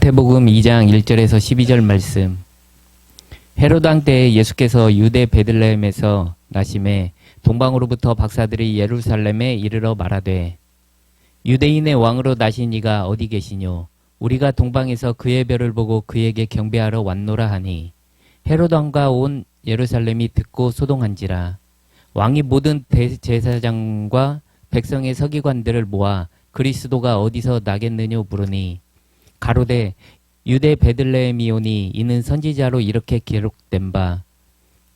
마태복음 2장 1절에서 12절 말씀. 헤로드 왕 때에 예수께서 유대 베들레헴에서 나심에 동방으로부터 박사들이 예루살렘에 이르러 말하되 유대인의 왕으로 나신 이가 어디 계시뇨? 우리가 동방에서 그의 별을 보고 그에게 경배하러 왔노라 하니 헤로드 왕과 온 예루살렘이 듣고 소동한지라. 왕이 모든 대제사장과 백성의 서기관들을 모아 그리스도가 어디서 나겠느냐 물으니 가로되 유대 베들레헴이오니 이는 선지자로 이렇게 기록된 바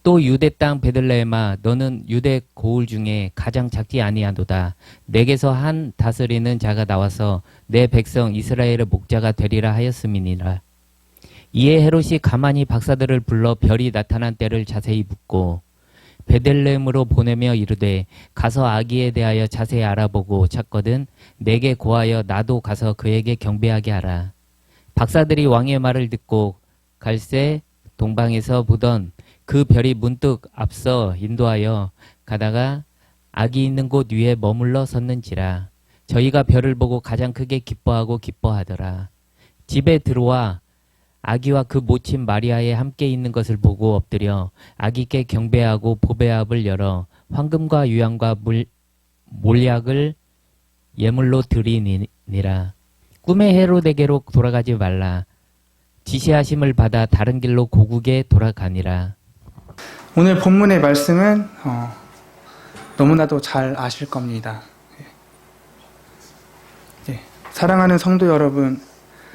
또 유대 땅 베들레헴아 너는 유대 고을 중에 가장 작지 아니하도다. 내게서 한 다스리는 자가 나와서 내 백성 이스라엘의 목자가 되리라 하였음이니라. 이에 헤롯이 가만히 박사들을 불러 별이 나타난 때를 자세히 묻고 베들레헴으로 보내며 이르되 가서 아기에 대하여 자세히 알아보고 찾거든 내게 고하여 나도 가서 그에게 경배하게 하라. 박사들이 왕의 말을 듣고 갈새 동방에서 보던 그 별이 문득 앞서 인도하여 가다가 아기 있는 곳 위에 머물러 섰는지라. 저희가 별을 보고 가장 크게 기뻐하고 기뻐하더라. 집에 들어와 아기와 그 모친 마리아에 함께 있는 것을 보고 엎드려 아기께 경배하고 보배압을 열어 황금과 유향과 몰약을 예물로 드리니라. 꿈의 헤로데게로 돌아가지 말라. 지시하심을 받아 다른 길로 고국에 돌아가니라. 오늘 본문의 말씀은 너무나도 잘 아실 겁니다. 사랑하는 성도 여러분,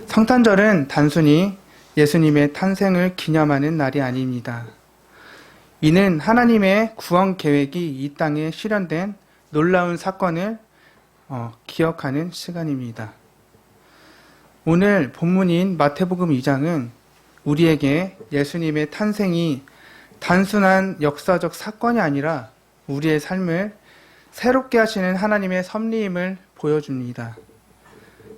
성탄절은 단순히 예수님의 탄생을 기념하는 날이 아닙니다. 이는 하나님의 구원 계획이 이 땅에 실현된 놀라운 사건을 기억하는 시간입니다. 오늘 본문인 마태복음 2장은 우리에게 예수님의 탄생이 단순한 역사적 사건이 아니라 우리의 삶을 새롭게 하시는 하나님의 섭리임을 보여줍니다.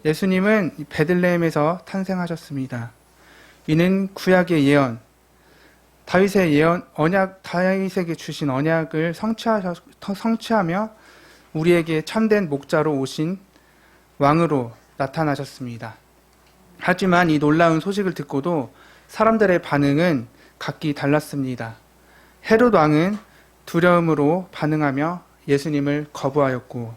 예수님은 베들레헴에서 탄생하셨습니다. 이는 구약의 예언, 다윗에게 주신 언약을 성취하며 우리에게 참된 목자로 오신 왕으로 나타나셨습니다. 하지만 이 놀라운 소식을 듣고도 사람들의 반응은 각기 달랐습니다. 헤롯 왕은 두려움으로 반응하며 예수님을 거부하였고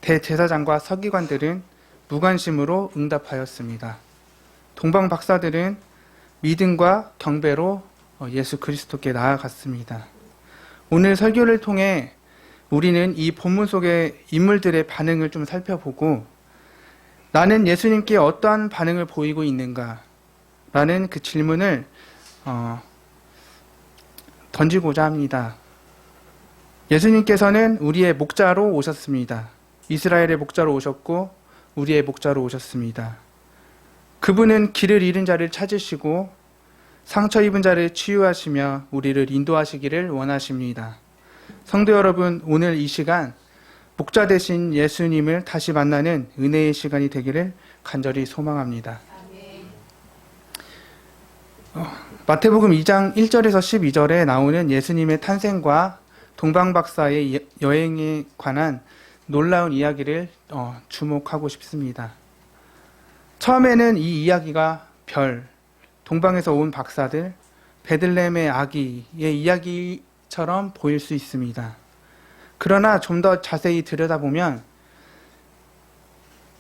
대제사장과 서기관들은 무관심으로 응답하였습니다. 동방 박사들은 믿음과 경배로 예수 그리스도께 나아갔습니다. 오늘 설교를 통해 우리는 이 본문 속의 인물들의 반응을 좀 살펴보고 나는 예수님께 어떠한 반응을 보이고 있는가? 라는 그 질문을 던지고자 합니다. 예수님께서는 우리의 목자로 오셨습니다. 이스라엘의 목자로 오셨고 우리의 목자로 오셨습니다. 그분은 길을 잃은 자를 찾으시고 상처 입은 자를 치유하시며 우리를 인도하시기를 원하십니다. 성도 여러분, 오늘 이 시간 목자 되신 예수님을 다시 만나는 은혜의 시간이 되기를 간절히 소망합니다. 마태복음 2장 1절에서 12절에 나오는 예수님의 탄생과 동방박사의 여행에 관한 놀라운 이야기를 주목하고 싶습니다. 처음에는 이 이야기가 동방에서 온 박사들, 베들레헴의 아기의 이야기처럼 보일 수 있습니다. 그러나 좀 더 자세히 들여다보면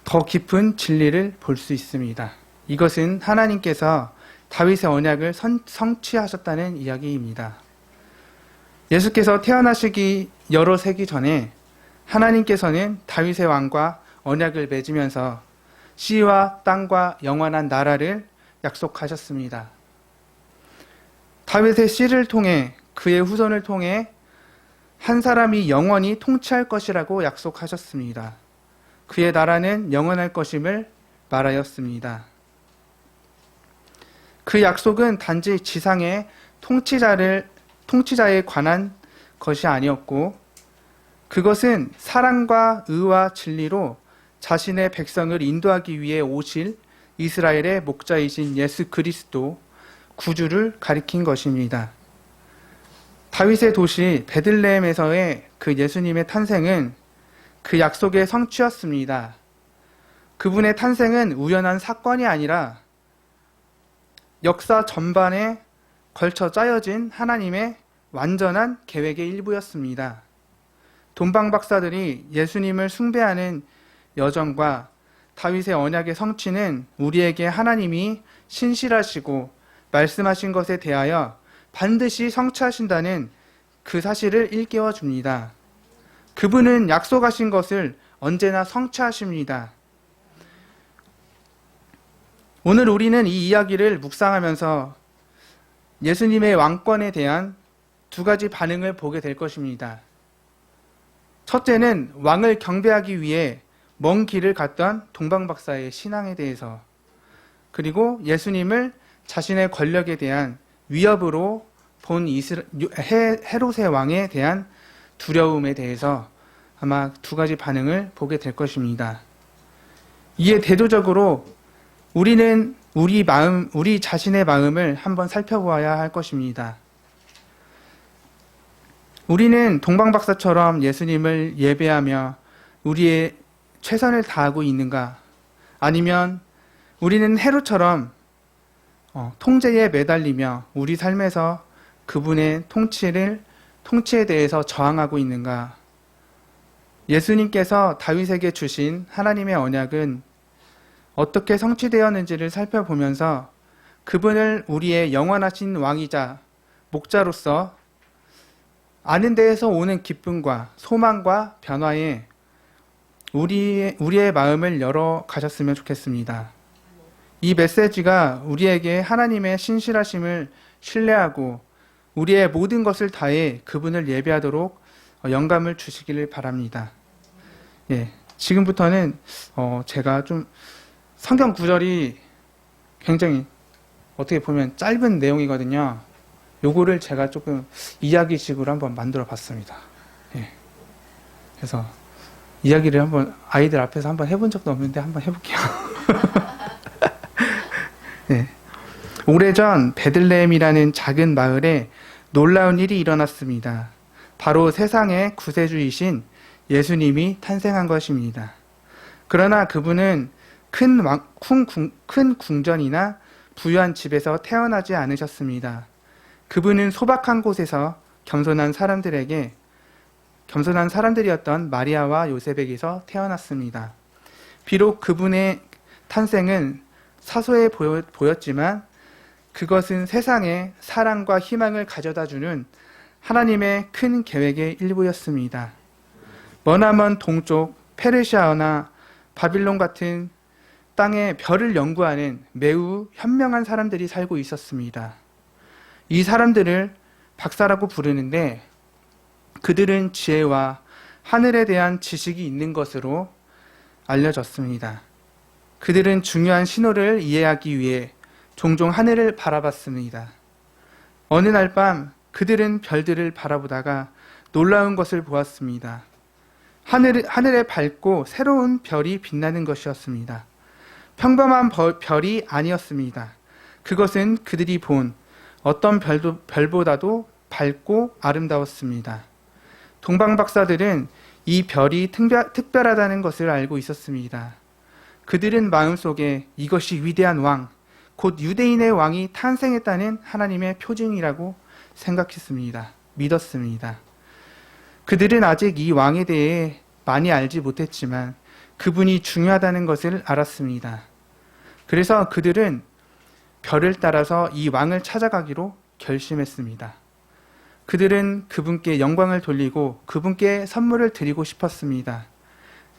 더 깊은 진리를 볼 수 있습니다. 이것은 하나님께서 다윗의 언약을 성취하셨다는 이야기입니다. 예수께서 태어나시기 여러 세기 전에 하나님께서는 다윗의 왕과 언약을 맺으면서 씨와 땅과 영원한 나라를 약속하셨습니다. 다윗의 씨를 통해 그의 후손을 통해 한 사람이 영원히 통치할 것이라고 약속하셨습니다. 그의 나라는 영원할 것임을 말하였습니다. 그 약속은 단지 지상의 통치자에 관한 것이 아니었고 그것은 사랑과 의와 진리로 자신의 백성을 인도하기 위해 오실 이스라엘의 목자이신 예수 그리스도 구주를 가리킨 것입니다. 다윗의 도시 베들레헴에서의 그 예수님의 탄생은 그 약속의 성취였습니다. 그분의 탄생은 우연한 사건이 아니라 역사 전반에 걸쳐 짜여진 하나님의 완전한 계획의 일부였습니다. 동방 박사들이 예수님을 숭배하는 여정과 다윗의 언약의 성취는 우리에게 하나님이 신실하시고 말씀하신 것에 대하여 반드시 성취하신다는 그 사실을 일깨워 줍니다. 그분은 약속하신 것을 언제나 성취하십니다. 오늘 우리는 이 이야기를 묵상하면서 예수님의 왕권에 대한 두 가지 반응을 보게 될 것입니다. 첫째는 왕을 경배하기 위해 먼 길을 갔던 동방박사의 신앙에 대해서, 그리고 예수님을 자신의 권력에 대한 위협으로 본 헤롯의 왕에 대한 두려움에 대해서 아마 두 가지 반응을 보게 될 것입니다. 이에 대조적으로 우리는 우리 자신의 마음을 한번 살펴보아야 할 것입니다. 우리는 동방박사처럼 예수님을 예배하며 우리의 최선을 다하고 있는가? 아니면 우리는 헤롯처럼 통제에 매달리며 우리 삶에서 그분의 통치에 대해서 저항하고 있는가? 예수님께서 다윗에게 주신 하나님의 언약은 어떻게 성취되었는지를 살펴보면서 그분을 우리의 영원하신 왕이자 목자로서 아는 데에서 오는 기쁨과 소망과 변화에 우리의 마음을 열어 가셨으면 좋겠습니다. 이 메시지가 우리에게 하나님의 신실하심을 신뢰하고 우리의 모든 것을 다해 그분을 예배하도록 영감을 주시기를 바랍니다. 예, 지금부터는 제가 좀 성경 구절이 굉장히 어떻게 보면 짧은 내용이거든요. 요거를 제가 조금 이야기식으로 한번 만들어 봤습니다. 예. 그래서 이야기를 한번 아이들 앞에서 한번 해본 적도 없는데 한번 해볼게요. 예. 오래전 베들레헴이라는 작은 마을에 놀라운 일이 일어났습니다. 바로 세상의 구세주이신 예수님이 탄생한 것입니다. 그러나 그분은 큰 궁전이나 부유한 집에서 태어나지 않으셨습니다. 그분은 소박한 곳에서 겸손한 사람들이었던 마리아와 요셉에게서 태어났습니다. 비록 그분의 탄생은 사소해 보였지만 그것은 세상에 사랑과 희망을 가져다주는 하나님의 큰 계획의 일부였습니다. 머나먼 동쪽 페르시아나 바빌론 같은 땅에 별을 연구하는 매우 현명한 사람들이 살고 있었습니다. 이 사람들을 박사라고 부르는데 그들은 지혜와 하늘에 대한 지식이 있는 것으로 알려졌습니다. 그들은 중요한 신호를 이해하기 위해 종종 하늘을 바라봤습니다. 어느 날 밤 그들은 별들을 바라보다가 놀라운 것을 보았습니다. 하늘에 밝고 새로운 별이 빛나는 것이었습니다. 평범한 별이 아니었습니다. 그것은 그들이 본 어떤 별보다도 밝고 아름다웠습니다. 동방박사들은 이 별이 특별하다는 것을 알고 있었습니다. 그들은 마음속에 이것이 위대한 왕, 곧 유대인의 왕이 탄생했다는 하나님의 표징이라고 생각했습니다. 믿었습니다. 그들은 아직 이 왕에 대해 많이 알지 못했지만 그분이 중요하다는 것을 알았습니다. 그래서 그들은 별을 따라서 이 왕을 찾아가기로 결심했습니다. 그들은 그분께 영광을 돌리고 그분께 선물을 드리고 싶었습니다.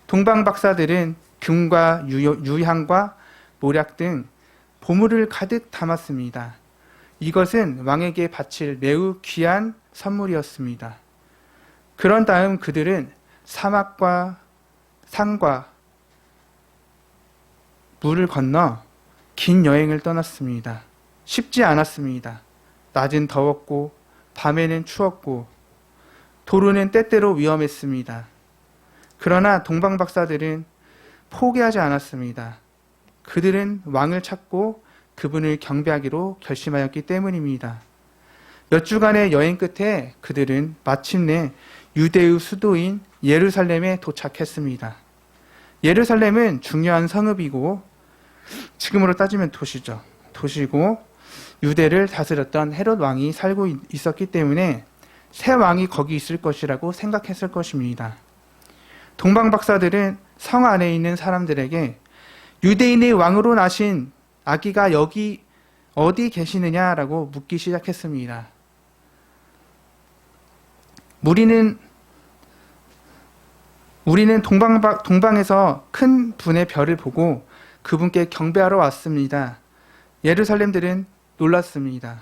동방박사들은 금과 유향과 모략 등 보물을 가득 담았습니다. 이것은 왕에게 바칠 매우 귀한 선물이었습니다. 그런 다음 그들은 사막과 산과 물을 건너 긴 여행을 떠났습니다. 쉽지 않았습니다. 낮은 더웠고 밤에는 추웠고 도로는 때때로 위험했습니다. 그러나 동방박사들은 포기하지 않았습니다. 그들은 왕을 찾고 그분을 경배하기로 결심하였기 때문입니다. 몇 주간의 여행 끝에 그들은 마침내 유대의 수도인 예루살렘에 도착했습니다. 예루살렘은 중요한 성읍이고 지금으로 따지면 도시죠. 도시고 유대를 다스렸던 헤롯 왕이 살고 있었기 때문에 새 왕이 거기 있을 것이라고 생각했을 것입니다. 동방 박사들은 성 안에 있는 사람들에게 유대인의 왕으로 나신 아기가 여기 어디 계시느냐라고 묻기 시작했습니다. 우리는 동방에서 큰 분의 별을 보고 그분께 경배하러 왔습니다. 예루살렘들은 놀랐습니다.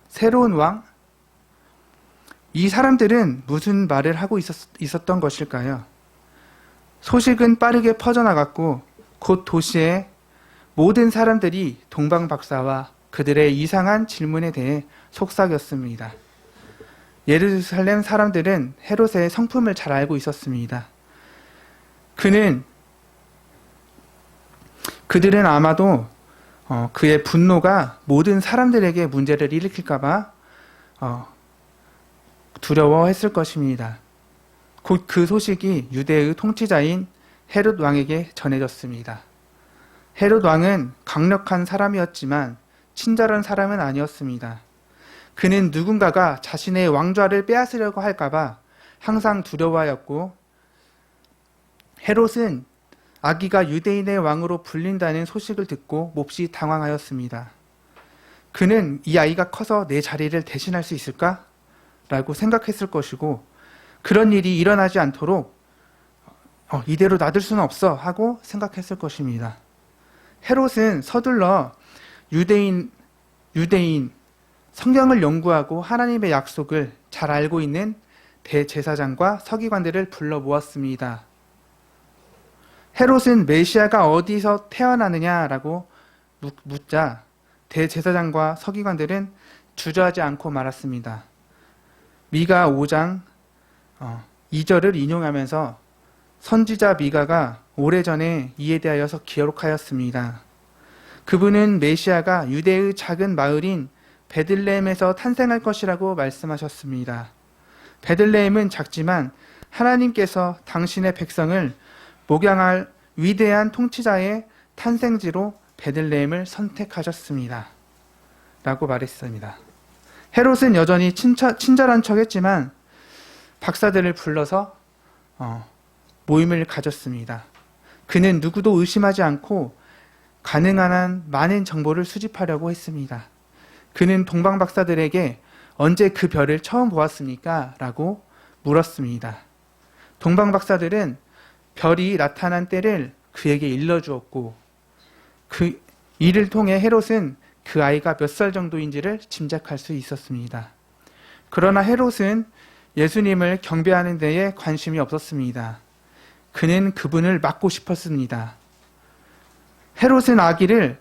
새로운 왕? 이 사람들은 무슨 말을 하고 있었던 것일까요? 소식은 빠르게 퍼져나갔고 곧 도시의 모든 사람들이 동방 박사와 그들의 이상한 질문에 대해 속삭였습니다. 예루살렘 사람들은 헤롯의 성품을 잘 알고 있었습니다. 그들은 아마도 그의 분노가 모든 사람들에게 문제를 일으킬까봐 두려워했을 것입니다. 곧 그 소식이 유대의 통치자인 헤롯 왕에게 전해졌습니다. 헤롯 왕은 강력한 사람이었지만 친절한 사람은 아니었습니다. 그는 누군가가 자신의 왕좌를 빼앗으려고 할까봐 항상 두려워하였고, 헤롯은 아기가 유대인의 왕으로 불린다는 소식을 듣고 몹시 당황하였습니다. 그는 이 아이가 커서 내 자리를 대신할 수 있을까? 라고 생각했을 것이고, 그런 일이 일어나지 않도록 이대로 놔둘 수는 없어 하고 생각했을 것입니다. 헤롯은 서둘러 유대인, 성경을 연구하고 하나님의 약속을 잘 알고 있는 대제사장과 서기관들을 불러 모았습니다. 헤롯은 메시아가 어디서 태어나느냐라고 묻자 대제사장과 서기관들은 주저하지 않고 말았습니다. 미가 5장 2절을 인용하면서 선지자 미가가 오래전에 이에 대하여서 기록하였습니다. 그분은 메시아가 유대의 작은 마을인 베들레헴에서 탄생할 것이라고 말씀하셨습니다. 베들레헴은 작지만 하나님께서 당신의 백성을 목양할 위대한 통치자의 탄생지로 베들레헴을 선택하셨습니다. 라고 말했습니다. 헤롯은 여전히 친절한 척했지만 박사들을 불러서 모임을 가졌습니다. 그는 누구도 의심하지 않고 가능한 한 많은 정보를 수집하려고 했습니다. 그는 동방 박사들에게 언제 그 별을 처음 보았습니까? 라고 물었습니다. 동방 박사들은 별이 나타난 때를 그에게 일러주었고, 그 이를 통해 헤롯은 그 아이가 몇 살 정도인지를 짐작할 수 있었습니다. 그러나 헤롯은 예수님을 경배하는 데에 관심이 없었습니다. 그는 그분을 맞고 싶었습니다. 헤롯은 아기를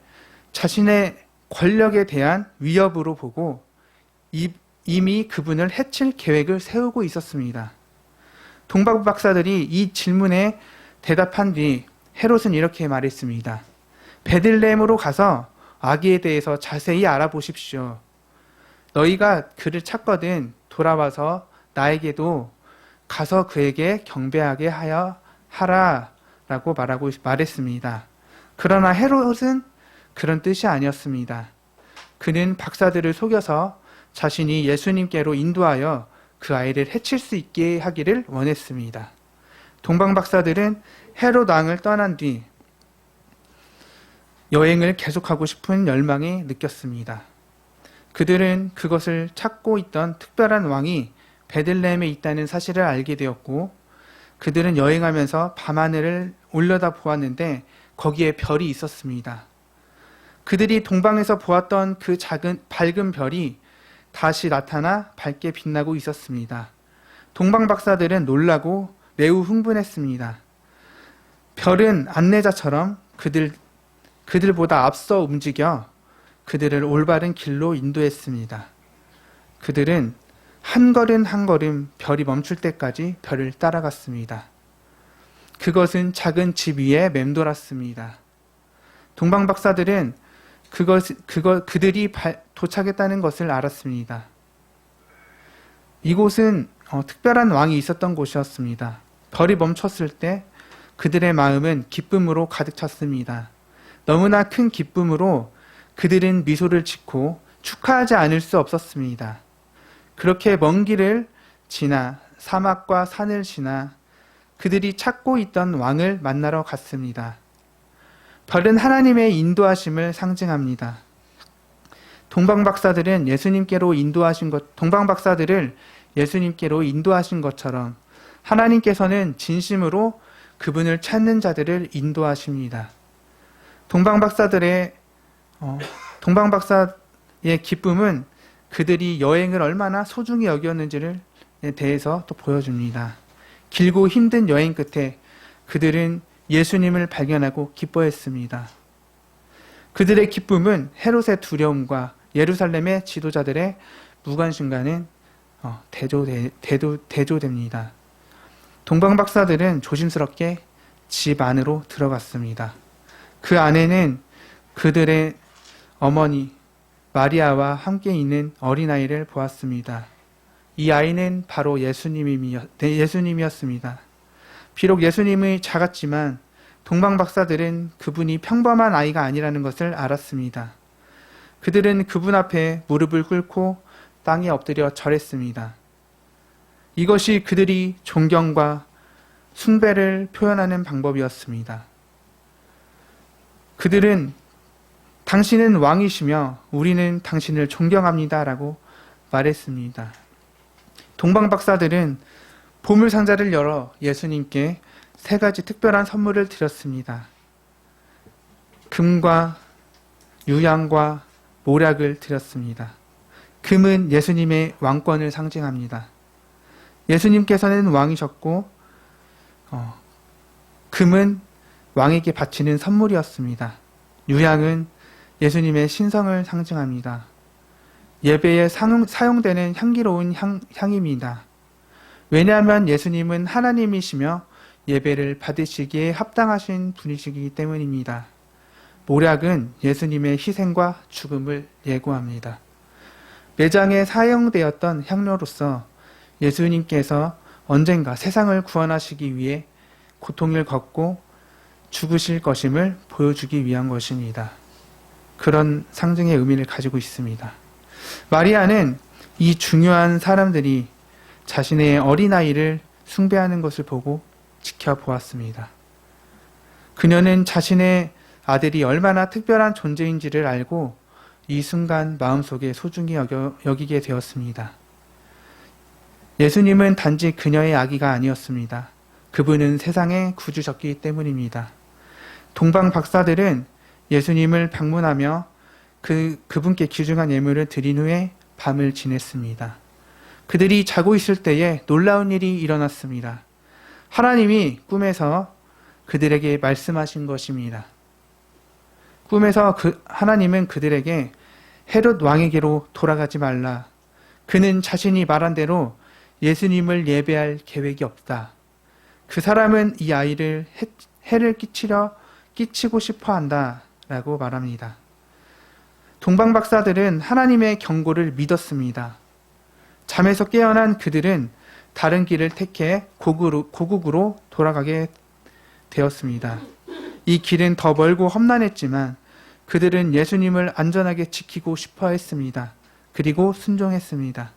자신의 권력에 대한 위협으로 보고 이미 그분을 해칠 계획을 세우고 있었습니다. 동방 박사들이 이 질문에 대답한 뒤 헤롯은 이렇게 말했습니다. 베들레헴으로 가서 아기에 대해서 자세히 알아보십시오. 너희가 그를 찾거든 돌아와서 나에게도 가서 그에게 경배하게 하라 라고 말했습니다. 그러나 헤롯은 그런 뜻이 아니었습니다. 그는 박사들을 속여서 자신이 예수님께로 인도하여 그 아이를 해칠 수 있게 하기를 원했습니다. 동방 박사들은 헤롯 왕을 떠난 뒤 여행을 계속하고 싶은 열망이 느꼈습니다. 그들은 그것을 찾고 있던 특별한 왕이 베들레헴에 있다는 사실을 알게 되었고, 그들은 여행하면서 밤하늘을 올려다 보았는데 거기에 별이 있었습니다. 그들이 동방에서 보았던 그 작은 밝은 별이 다시 나타나 밝게 빛나고 있었습니다. 동방 박사들은 놀라고 매우 흥분했습니다. 별은 안내자처럼 그들보다 앞서 움직여 그들을 올바른 길로 인도했습니다. 그들은 한 걸음 한 걸음 별이 멈출 때까지 별을 따라갔습니다. 그것은 작은 집 위에 맴돌았습니다. 동방 박사들은 그들이 도착했다는 것을 알았습니다. 이곳은 특별한 왕이 있었던 곳이었습니다. 별이 멈췄을 때 그들의 마음은 기쁨으로 가득 찼습니다. 너무나 큰 기쁨으로 그들은 미소를 짓고 축하하지 않을 수 없었습니다. 그렇게 먼 길을 지나 사막과 산을 지나 그들이 찾고 있던 왕을 만나러 갔습니다. 별은 하나님의 인도하심을 상징합니다. 동방박사들을 예수님께로 인도하신 것처럼 하나님께서는 진심으로 그분을 찾는 자들을 인도하십니다. 동방박사의 기쁨은 그들이 여행을 얼마나 소중히 여겼는지를 대해서 또 보여줍니다. 길고 힘든 여행 끝에 그들은 예수님을 발견하고 기뻐했습니다. 그들의 기쁨은 헤롯의 두려움과 예루살렘의 지도자들의 무관심과는 대조됩니다. 동방박사들은 조심스럽게 집 안으로 들어갔습니다. 그 안에는 그들의 어머니 마리아와 함께 있는 어린아이를 보았습니다. 이 아이는 바로 예수님이었습니다. 비록 예수님이 작았지만 동방박사들은 그분이 평범한 아이가 아니라는 것을 알았습니다. 그들은 그분 앞에 무릎을 꿇고 땅에 엎드려 절했습니다. 이것이 그들이 존경과 숭배를 표현하는 방법이었습니다. 그들은 당신은 왕이시며 우리는 당신을 존경합니다 라고 말했습니다. 동방박사들은 보물상자를 열어 예수님께 3가지 특별한 선물을 드렸습니다. 금과 유향과 모략을 드렸습니다. 금은 예수님의 왕권을 상징합니다. 예수님께서는 왕이셨고 금은 왕에게 바치는 선물이었습니다. 유향은 예수님의 신성을 상징합니다. 예배에 사용되는 향기로운 향입니다. 왜냐하면 예수님은 하나님이시며 예배를 받으시기에 합당하신 분이시기 때문입니다. 모략은 예수님의 희생과 죽음을 예고합니다. 매장에 사용되었던 향료로서 예수님께서 언젠가 세상을 구원하시기 위해 고통을 겪고 죽으실 것임을 보여주기 위한 것입니다. 그런 상징의 의미를 가지고 있습니다. 마리아는 이 중요한 사람들이 자신의 어린아이를 숭배하는 것을 보고 지켜보았습니다. 그녀는 자신의 아들이 얼마나 특별한 존재인지를 알고 이 순간 마음속에 소중히 여기게 되었습니다. 예수님은 단지 그녀의 아기가 아니었습니다. 그분은 세상의 구주셨기 때문입니다. 동방 박사들은 예수님을 방문하며 그분께 귀중한 예물을 드린 후에 밤을 지냈습니다. 그들이 자고 있을 때에 놀라운 일이 일어났습니다. 하나님이 꿈에서 그들에게 말씀하신 것입니다. 꿈에서 하나님은 그들에게 헤롯 왕에게로 돌아가지 말라. 그는 자신이 말한 대로 예수님을 예배할 계획이 없다. 그 사람은 이 아이를 해를 끼치고 싶어 한다. 라고 말합니다. 동방박사들은 하나님의 경고를 믿었습니다. 잠에서 깨어난 그들은 다른 길을 택해 고국으로 돌아가게 되었습니다. 이 길은 더 멀고 험난했지만 그들은 예수님을 안전하게 지키고 싶어 했습니다. 그리고 순종했습니다.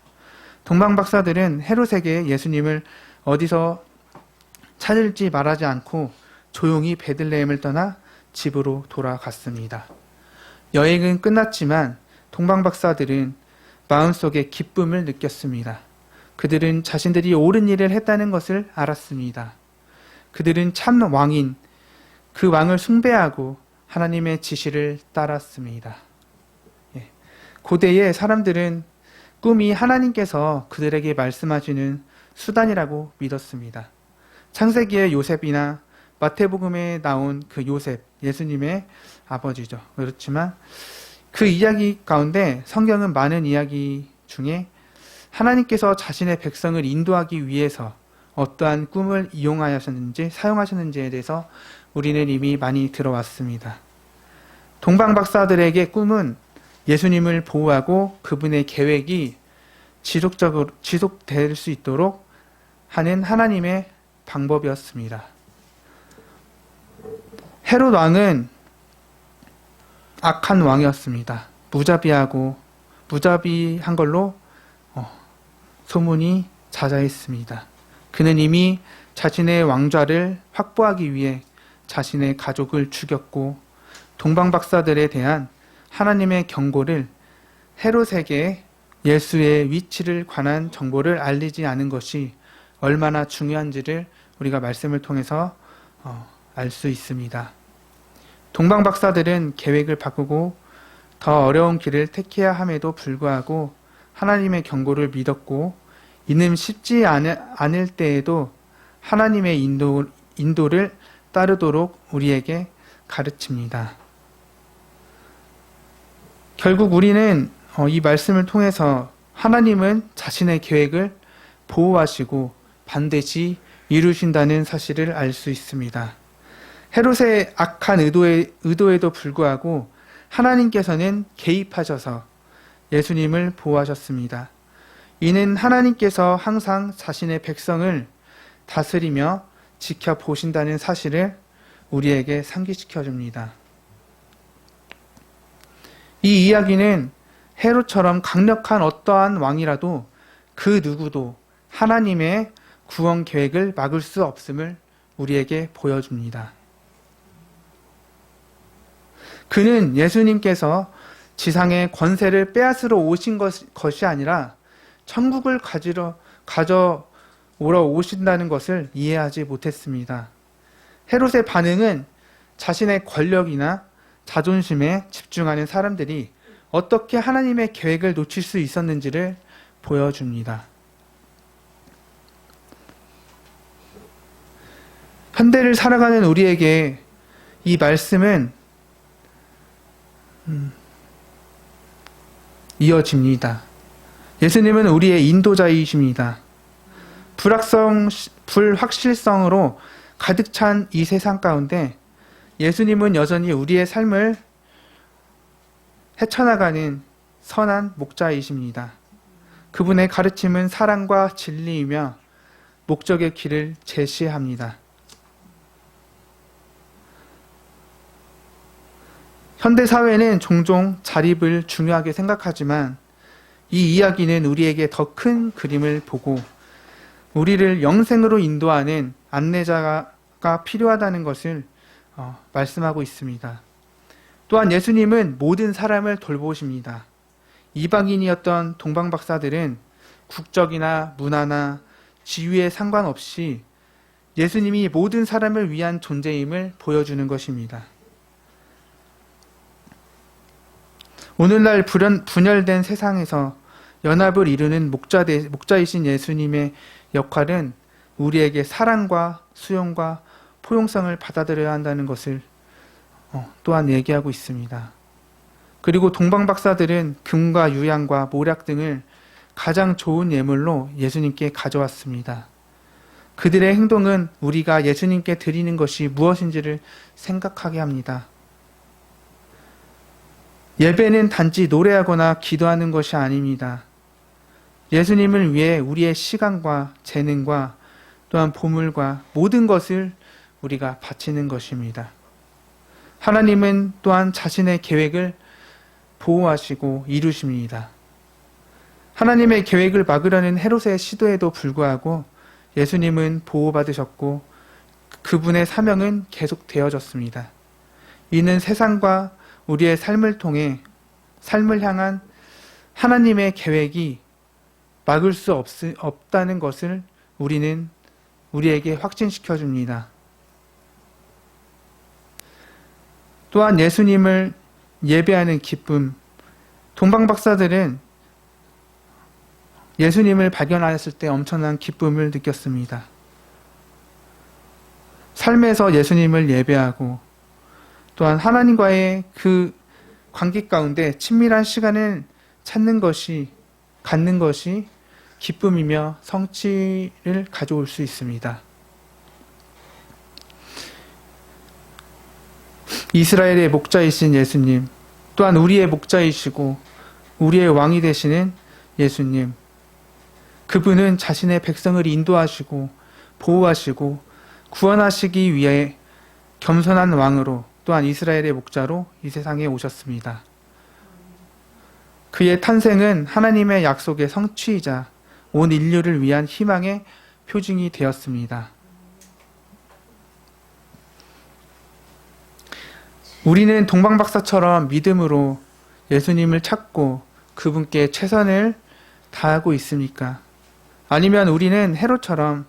동방박사들은 헤롯에게 예수님을 어디서 찾을지 말하지 않고 조용히 베들레헴을 떠나 집으로 돌아갔습니다. 여행은 끝났지만 동방박사들은 마음속에 기쁨을 느꼈습니다. 그들은 자신들이 옳은 일을 했다는 것을 알았습니다. 그들은 참 왕인 그 왕을 숭배하고 하나님의 지시를 따랐습니다. 고대의 사람들은 꿈이 하나님께서 그들에게 말씀하시는 수단이라고 믿었습니다. 창세기의 요셉이나 마태복음에 나온 그 요셉, 예수님의 아버지죠. 그렇지만 그 이야기 가운데 성경은 많은 이야기 중에 하나님께서 자신의 백성을 인도하기 위해서 어떠한 꿈을 사용하셨는지에 대해서 우리는 이미 많이 들어왔습니다. 동방박사들에게 꿈은 예수님을 보호하고 그분의 계획이 지속될 수 있도록 하는 하나님의 방법이었습니다. 헤롯 왕은 악한 왕이었습니다. 무자비하고 무자비한 걸로 소문이 자자했습니다. 그는 이미 자신의 왕좌를 확보하기 위해 자신의 가족을 죽였고 동방박사들에 대한 하나님의 경고를 헤롯에게 예수의 위치를 관한 정보를 알리지 않은 것이 얼마나 중요한지를 우리가 말씀을 통해서 알 수 있습니다. 동방박사들은 계획을 바꾸고 더 어려운 길을 택해야 함에도 불구하고 하나님의 경고를 믿었고 이는 쉽지 않을 때에도 하나님의 인도를 따르도록 우리에게 가르칩니다. 결국 우리는 이 말씀을 통해서 하나님은 자신의 계획을 보호하시고 반드시 이루신다는 사실을 알 수 있습니다. 헤롯의 악한 의도에도 불구하고 하나님께서는 개입하셔서 예수님을 보호하셨습니다. 이는 하나님께서 항상 자신의 백성을 다스리며 지켜보신다는 사실을 우리에게 상기시켜 줍니다. 이 이야기는 헤롯처럼 강력한 어떠한 왕이라도 그 누구도 하나님의 구원 계획을 막을 수 없음을 우리에게 보여줍니다. 그는 예수님께서 지상의 권세를 빼앗으러 오신 것이 아니라 천국을 가져오러 오신다는 것을 이해하지 못했습니다. 헤롯의 반응은 자신의 권력이나 자존심에 집중하는 사람들이 어떻게 하나님의 계획을 놓칠 수 있었는지를 보여줍니다. 현대를 살아가는 우리에게 이 말씀은 이어집니다. 예수님은 우리의 인도자이십니다. 불확실성으로 가득 찬 이 세상 가운데 예수님은 여전히 우리의 삶을 헤쳐나가는 선한 목자이십니다. 그분의 가르침은 사랑과 진리이며 목적의 길을 제시합니다. 현대사회는 종종 자립을 중요하게 생각하지만 이 이야기는 우리에게 더 큰 그림을 보고 우리를 영생으로 인도하는 안내자가 필요하다는 것을 말씀하고 있습니다. 또한 예수님은 모든 사람을 돌보십니다. 이방인이었던 동방박사들은 국적이나 문화나 지위에 상관없이 예수님이 모든 사람을 위한 존재임을 보여주는 것입니다. 오늘날 분열된 세상에서 연합을 이루는 목자이신 예수님의 역할은 우리에게 사랑과 수용과 포용성을 받아들여야 한다는 것을 또한 얘기하고 있습니다. 그리고 동방박사들은 금과 유향과 모략 등을 가장 좋은 예물로 예수님께 가져왔습니다. 그들의 행동은 우리가 예수님께 드리는 것이 무엇인지를 생각하게 합니다. 예배는 단지 노래하거나 기도하는 것이 아닙니다. 예수님을 위해 우리의 시간과 재능과 또한 보물과 모든 것을 우리가 바치는 것입니다. 하나님은 또한 자신의 계획을 보호하시고 이루십니다. 하나님의 계획을 막으려는 헤롯의 시도에도 불구하고 예수님은 보호받으셨고 그분의 사명은 계속되어졌습니다. 이는 세상과 우리의 삶을 통해 삶을 향한 하나님의 계획이 막을 수 없다는 것을 우리에게 확신시켜 줍니다. 또한 예수님을 예배하는 기쁨, 동방박사들은 예수님을 발견하였을 때 엄청난 기쁨을 느꼈습니다. 삶에서 예수님을 예배하고 또한 하나님과의 그 관계 가운데 친밀한 시간을 갖는 것이 기쁨이며 성취를 가져올 수 있습니다. 이스라엘의 목자이신 예수님, 또한 우리의 목자이시고 우리의 왕이 되시는 예수님, 그분은 자신의 백성을 인도하시고 보호하시고 구원하시기 위해 겸손한 왕으로 또한 이스라엘의 목자로 이 세상에 오셨습니다. 그의 탄생은 하나님의 약속의 성취이자 온 인류를 위한 희망의 표징이 되었습니다. 우리는 동방박사처럼 믿음으로 예수님을 찾고 그분께 최선을 다하고 있습니까? 아니면 우리는 헤롯처럼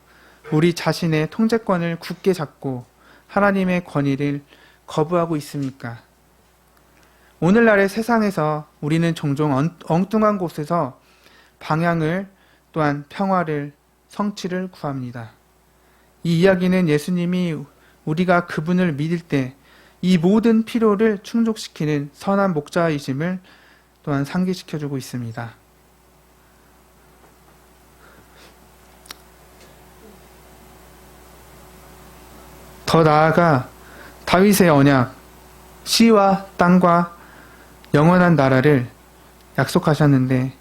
우리 자신의 통제권을 굳게 잡고 하나님의 권위를 거부하고 있습니까? 오늘날의 세상에서 우리는 종종 엉뚱한 곳에서 방향을 또한 평화를 성취를 구합니다. 이 이야기는 예수님이 우리가 그분을 믿을 때 이 모든 필요를 충족시키는 선한 목자이심을 또한 상기시켜주고 있습니다. 더 나아가 다윗의 언약, 씨와 땅과 영원한 나라를 약속하셨는데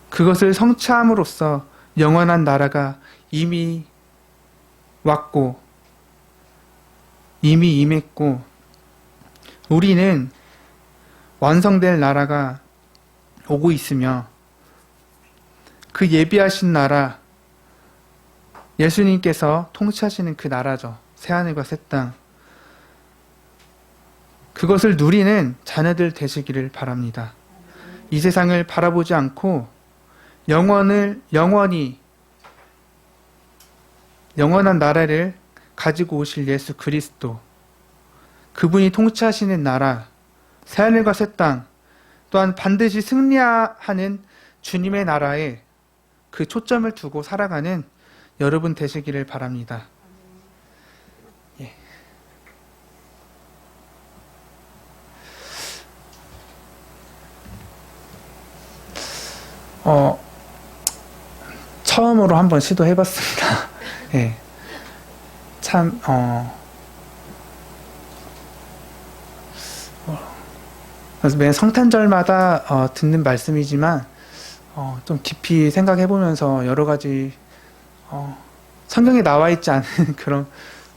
그것을 성취함으로써 영원한 나라가 이미 왔고 이미 임했고 우리는 완성될 나라가 오고 있으며 그 예비하신 나라, 예수님께서 통치하시는 그 나라죠. 새하늘과 새 땅. 그것을 누리는 자녀들 되시기를 바랍니다. 이 세상을 바라보지 않고 영원한 나라를 가지고 오실 예수 그리스도, 그분이 통치하시는 나라, 새하늘과 새 땅, 또한 반드시 승리하는 주님의 나라에 그 초점을 두고 살아가는 여러분 되시기를 바랍니다. 예. 처음으로 한번 시도해봤습니다. 예. 참, 그래서 매 성탄절마다 듣는 말씀이지만 좀 깊이 생각해보면서 여러 가지 성경에 나와 있지 않은 그런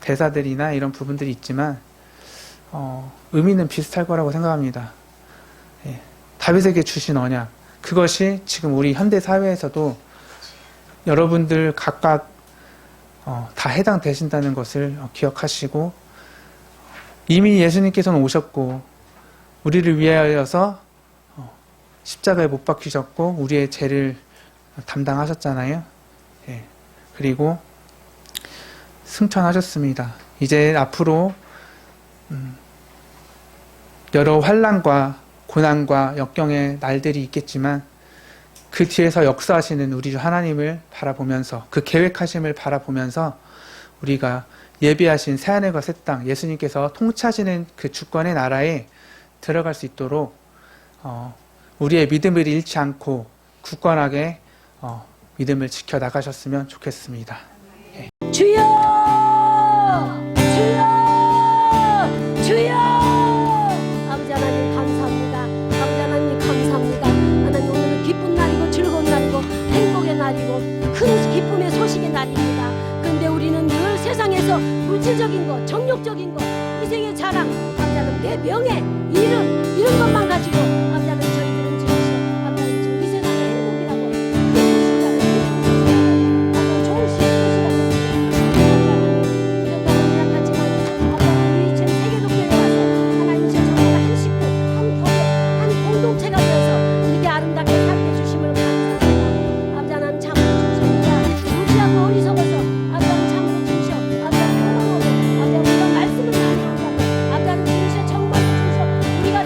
대사들이나 이런 부분들이 있지만 의미는 비슷할 거라고 생각합니다. 예. 다윗에게 주신 언약, 그것이 지금 우리 현대 사회에서도 여러분들 각각 다 해당되신다는 것을 기억하시고 이미 예수님께서는 오셨고 우리를 위하여서 십자가에 못 박히셨고 우리의 죄를 담당하셨잖아요. 예. 그리고 승천하셨습니다. 이제 앞으로 여러 환난과 고난과 역경의 날들이 있겠지만 그 뒤에서 역사하시는 우리 주 하나님을 바라보면서 그 계획하심을 바라보면서 우리가 예비하신 새하늘과 새 땅, 예수님께서 통치하시는 그 주권의 나라에 들어갈 수 있도록 우리의 믿음을 잃지 않고 굳건하게 믿음을 지켜나가셨으면 좋겠습니다. 예. 주여! 주여! 주여! 아버지 하나님 감사합니다. 아버지 하나님 감사합니다. 하나님 오늘은 기쁜 날이고 즐거운 날이고 행복의 날이고 큰 기쁨의 소식의 날입니다. 그런데 우리는 늘 세상에서 물질적인 것, 정욕적인 것, 이생의 자랑, 아버지 하나님 내 명예, 이름 이런 것만 가지고 아버지 하나님 저희들은 지금 아버지 하나님 지금 이 세상의 행복이라고 좋은 공동체가 되어서 이렇게 아름답게 살게 주심을 감사합니다. 아버지 하나님 참으로 주십니다. 무지하고 어리석어서 아버지 하나님 참으로 주시오. 아버지 하나님 평안하고 아버지 하나님 우리가 말씀을 많이 한다고 아버지 하나님 주시오. 정말 주시오. 우리가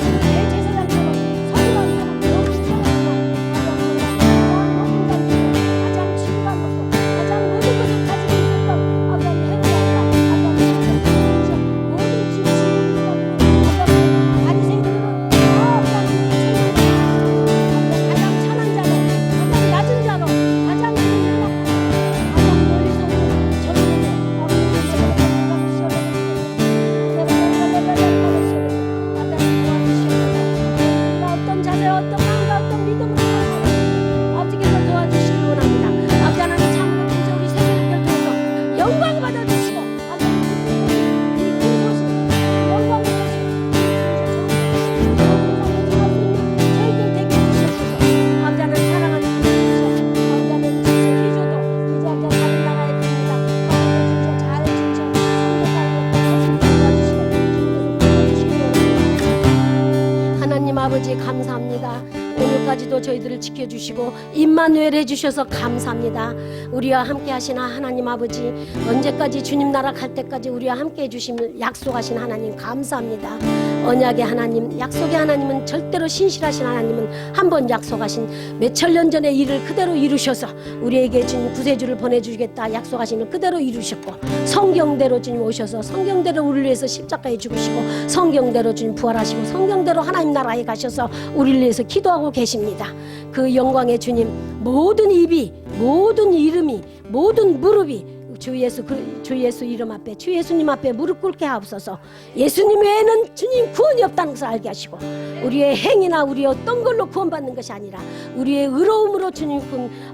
아버지 감사합니다. 오늘까지도 저희들을 지켜주시고 임마누엘 해주셔서 감사합니다. 우리와 함께 하시나 하나님 아버지, 언제까지 주님 나라 갈 때까지 우리와 함께 해주심을 약속하신 하나님 감사합니다. 언약의 하나님, 약속의 하나님은 절대로 신실하신 하나님은 한 번 약속하신 몇천 년 전의 일을 그대로 이루셔서 우리에게 주님 구세주를 보내주겠다 약속하신 일 그대로 이루셨고, 성경대로 주님 오셔서 성경대로 우리를 위해서 십자가에 죽으시고, 성경대로 주님 부활하시고, 성경대로 하나님 나라에 가셔서 우리를 위해서 기도하고 계십니다. 그 영광의 주님, 모든 입이, 모든 이름이, 모든 무릎이 주 예수 이름 앞에, 주 예수님 앞에 무릎 꿇게 하옵소서. 예수님 외에는 주님 구원이 없다는 것을 알게 하시고, 우리의 행위나 우리의 어떤 걸로 구원받는 것이 아니라 우리의 의로움으로 주님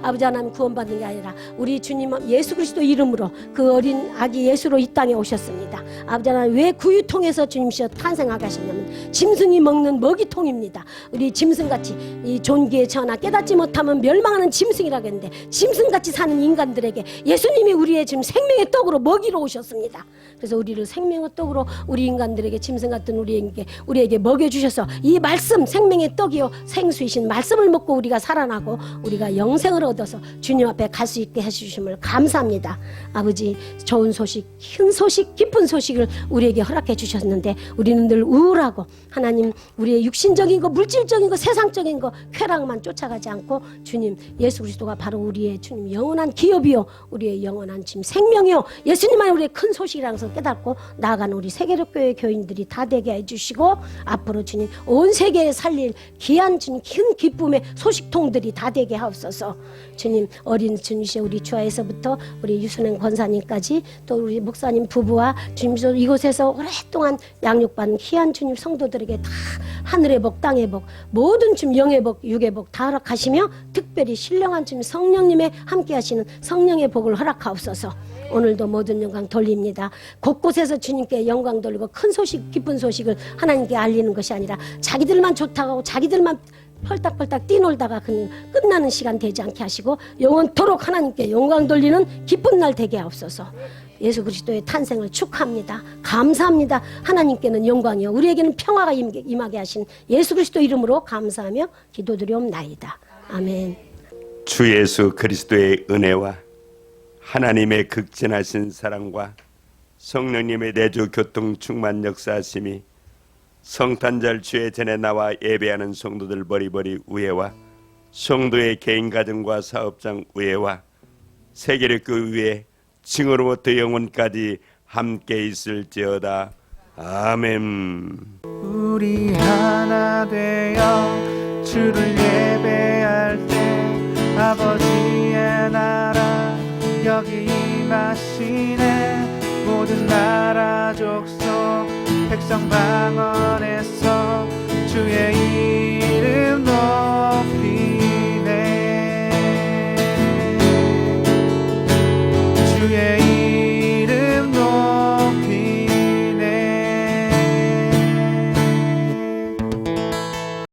아버지 하나님 구원받는 게 아니라 우리 주님 예수 그리스도 이름으로 그 어린 아기 예수로 이 땅에 오셨습니다. 아버지 하나님, 왜 구유통에서 주님이셔 탄생하게 하셨냐면 짐승이 먹는 먹이통입니다. 우리 짐승같이 이 존귀의 전하 깨닫지 못하면 멸망하는 짐승이라고 했는데, 짐승같이 사는 인간들에게 예수님이 우리의 지금 생명의 떡으로 먹이러 오셨습니다. 그래서 우리를 생명의 떡으로 우리 인간들에게, 짐승 같은 우리에게 먹여주셔서 이 말씀, 생명의 떡이요 생수이신 말씀을 먹고 우리가 살아나고 우리가 영생을 얻어서 주님 앞에 갈 수 있게 해주심을 감사합니다. 아버지, 좋은 소식, 큰 소식, 기쁜 소식을 우리에게 허락해 주셨는데 우리는 늘 우울하고, 하나님 우리의 육신적인 거, 물질적인 거, 세상적인 거, 쾌락만 쫓아가지 않고 주님 예수 그리스도가 바로 우리의 주님 영원한 기업이요, 우리의 영원한 주님 생명이요, 예수님만 우리의 큰 소식이라는 것을 깨닫고 나아가는 우리 세계력교회 교인들이 다 되게 해주시고, 앞으로 주님 온 세계에 살릴 귀한 주님 큰 기쁨의 소식통들이 다 되게 하옵소서. 주님, 어린 주님이시 우리 주하에서부터 우리 유순행 권사님까지 또 우리 목사님 부부와 주님 이곳에서 오랫동안 양육받은 귀한 주님 성도들에게 다 하늘의 복, 땅의 복, 모든 주님 영의 복, 육의 복 다 허락하시며, 특별히 신령한 주님 성령님의 함께하시는 성령의 복을 허락하옵소서. 오늘도 모든 영광 돌립니다. 곳곳에서 주님께 영광 돌리고 큰 소식, 기쁜 소식을 하나님께 알리는 것이 아니라 자기들만 좋다고 하고 자기들만 펄딱펄딱 뛰놀다가 그냥 끝나는 시간 되지 않게 하시고 영원토록 하나님께 영광 돌리는 기쁜 날 되게 하옵소서. 예수 그리스도의 탄생을 축하합니다. 감사합니다. 하나님께는 영광이요 우리에게는 평화가 임하게 하신 예수 그리스도 이름으로 감사하며 기도드리옵나이다. 아멘. 주 예수 그리스도의 은혜와 하나님의 극진하신 사랑과 성령님의 내주 교통 충만 역사하심이 성탄절 주의 전에 나와 예배하는 성도들 버리버리 우애와 성도의 개인 가정과 사업장 우애와 세계력교 위에 징후로부터 영원까지 함께 있을지어다. 아멘. 우리 하나 되어 주를 예배할 때 아버지의 나라 여기 임하시네. 모든 나라 족속 백성 방언에서 주의 이름